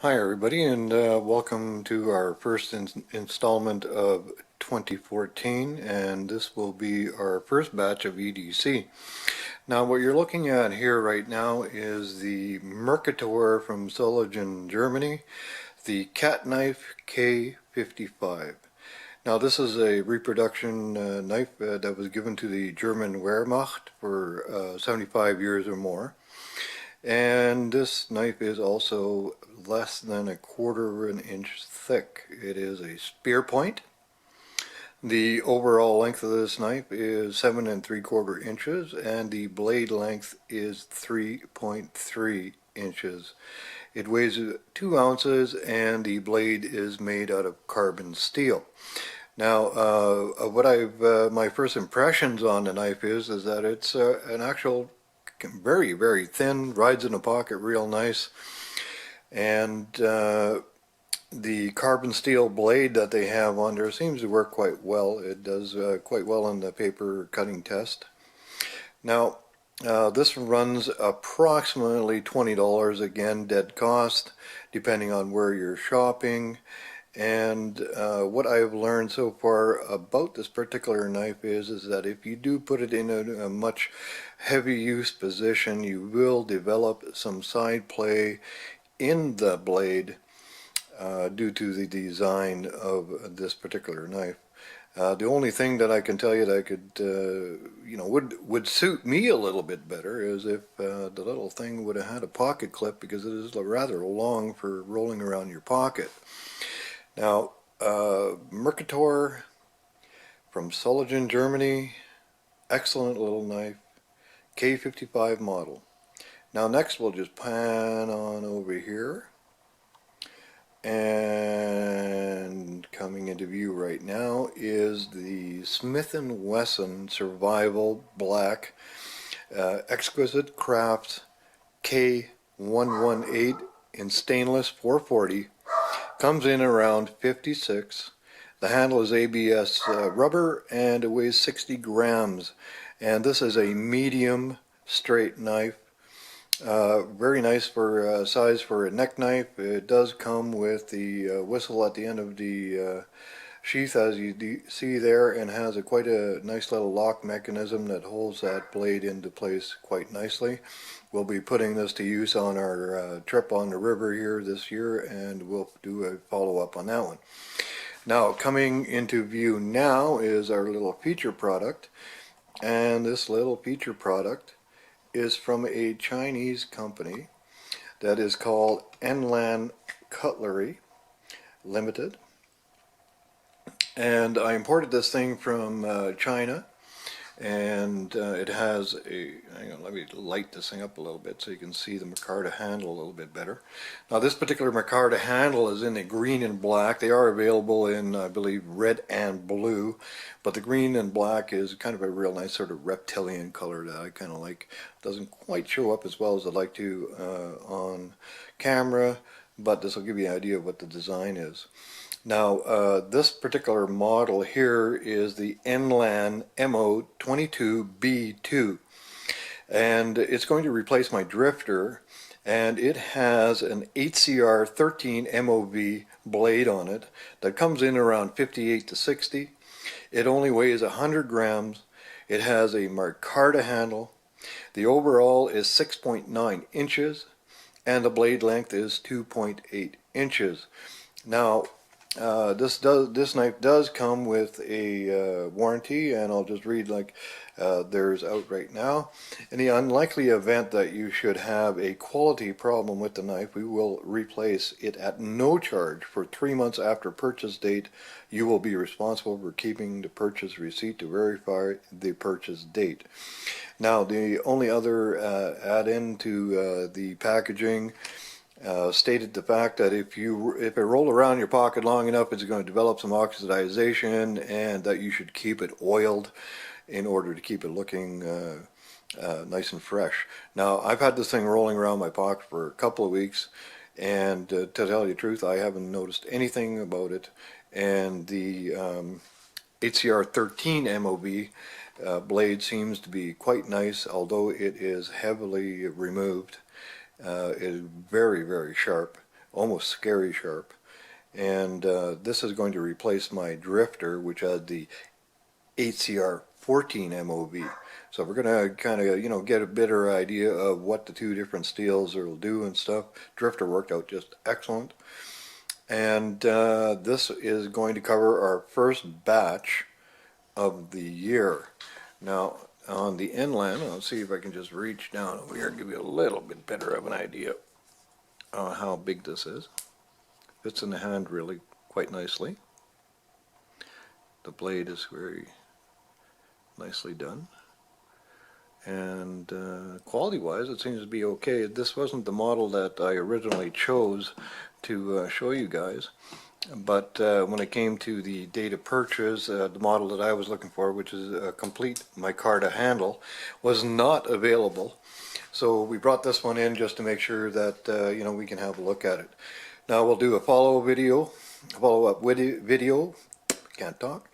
Hi everybody, and welcome to our first installment of 2014, and this will be our first batch of EDC. Now what you're looking at here right now is the Mercator from Soligen, Germany, the Cat Knife K55. Now this is a reproduction knife that was given to the German Wehrmacht for 75 years or more. And this knife is also less than 1/4 of an inch thick. It is a spear point. The overall length of this knife is 7 3/4 inches, and the blade length is 3.3 inches. It weighs 2 ounces, and the blade is made out of carbon steel. Now, my first impressions on the knife is that it's an actual very, very thin, rides in the pocket real nice, and the carbon steel blade that they have on there seems to work quite well. It does quite well in the paper cutting test. Now, this runs approximately $20, again, dead cost, depending on where you're shopping. And what I've learned so far about this particular knife is that if you do put it in a much heavy use position, you will develop some side play in the blade due to the design of this particular knife. The only thing that I can tell you that I could, would suit me a little bit better is if the little thing would have had a pocket clip, because it is rather long for rolling around your pocket. Now, Mercator from Soligen, Germany, excellent little knife, K55 model. Now next we'll just pan on over here, and coming into view right now is the Smith & Wesson Survival Black Exquisite Crafts K118 in stainless 440. Comes in around 56. The handle is ABS rubber, and it weighs 60 grams. And this is a medium straight knife. Very nice for size for a neck knife. It does come with the whistle at the end of the sheath, as you see there, and has quite a nice little lock mechanism that holds that blade into place quite nicely. We'll be putting this to use on our trip on the river here this year, and we'll do a follow-up on that one. Now, coming into view now is our little feature product, and this little feature product is from a Chinese company that is called Enlan Cutlery Limited. And I imported this thing from China, and it has a, hang on, let me light this thing up a little bit so you can see the micarta handle a little bit better. Now this particular micarta handle is in the green and black. They are available in, I believe, red and blue, but the green and black is kind of a real nice sort of reptilian color that I kind of like. Doesn't quite show up as well as I'd like to on camera, but this will give you an idea of what the design is. Now, this particular model here is the Enlan MO22B2, and it's going to replace my drifter, and it has an HCR 13 MOV blade on it that comes in around 58 to 60. It only weighs 100 grams. It has a micarta handle. The overall is 6.9 inches, and the blade length is 2.8 inches. Now, this knife does come with a warranty, and I'll just read like there's out right now. In the unlikely event that you should have a quality problem with the knife, we will replace it at no charge for 3 months after purchase date. You will be responsible for keeping the purchase receipt to verify the purchase date. Now, the only other add-in to the packaging stated the fact that if it roll around your pocket long enough, it's going to develop some oxidization, and that you should keep it oiled in order to keep it looking nice and fresh. Now, I've had this thing rolling around my pocket for a couple of weeks, and to tell you the truth, I haven't noticed anything about it. And the HCR 13 MOV blade seems to be quite nice, although it is heavily removed. It is very, very sharp, almost scary sharp. And this is going to replace my drifter, which had the 8CR 14 MOV. So we're going to kind of, you know, get a better idea of what the two different steels will do and stuff. Drifter worked out just excellent. And this is going to cover our first batch of the year. Now, on the inland, I'll see if I can just reach down over here and give you a little bit better of an idea how big this is. Fits in the hand really quite nicely. The blade is very nicely done. And quality-wise, it seems to be okay. This wasn't the model that I originally chose to show you guys, but when it came to the date of purchase, the model that I was looking for, which is a complete micarta handle, was not available. So we brought this one in just to make sure that you know, we can have a look at it. Now we'll do a follow-up video, can't talk,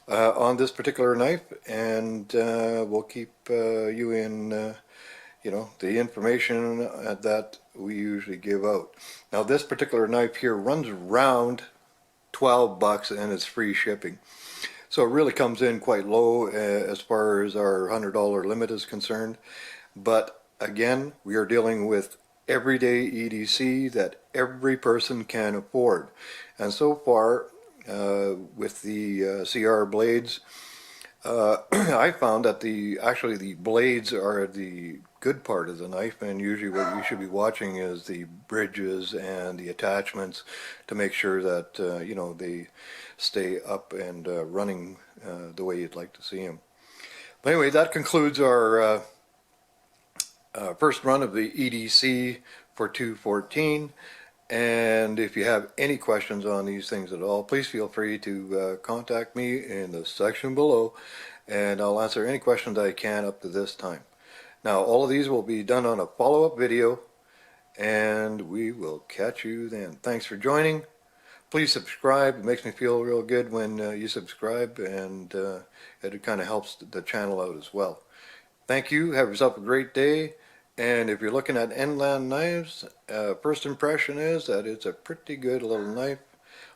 on this particular knife, and we'll keep you in you know, the information that we usually give out. Now this particular knife here runs around $12 and it's free shipping. So it really comes in quite low as far as our $100 limit is concerned. But again, we are dealing with everyday EDC that every person can afford. And so far, with the CR blades, I found that actually the blades are the good part of the knife, and usually what you should be watching is the bridges and the attachments to make sure that you know, they stay up and running the way you'd like to see them. But anyway, that concludes our first run of the EDC for 214. And if you have any questions on these things at all, please feel free to contact me in the section below, and I'll answer any questions I can up to this time. Now, all of these will be done on a follow-up video, and we will catch you then. Thanks for joining. Please subscribe. It makes me feel real good when you subscribe, and it kind of helps the channel out as well. Thank you. Have yourself a great day. And if you're looking at inland knives, first impression is that it's a pretty good little knife.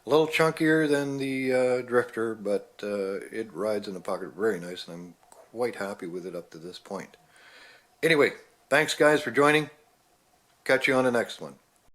A little chunkier than the drifter, but it rides in the pocket very nice, and I'm quite happy with it up to this point. Anyway, thanks guys for joining. Catch you on the next one.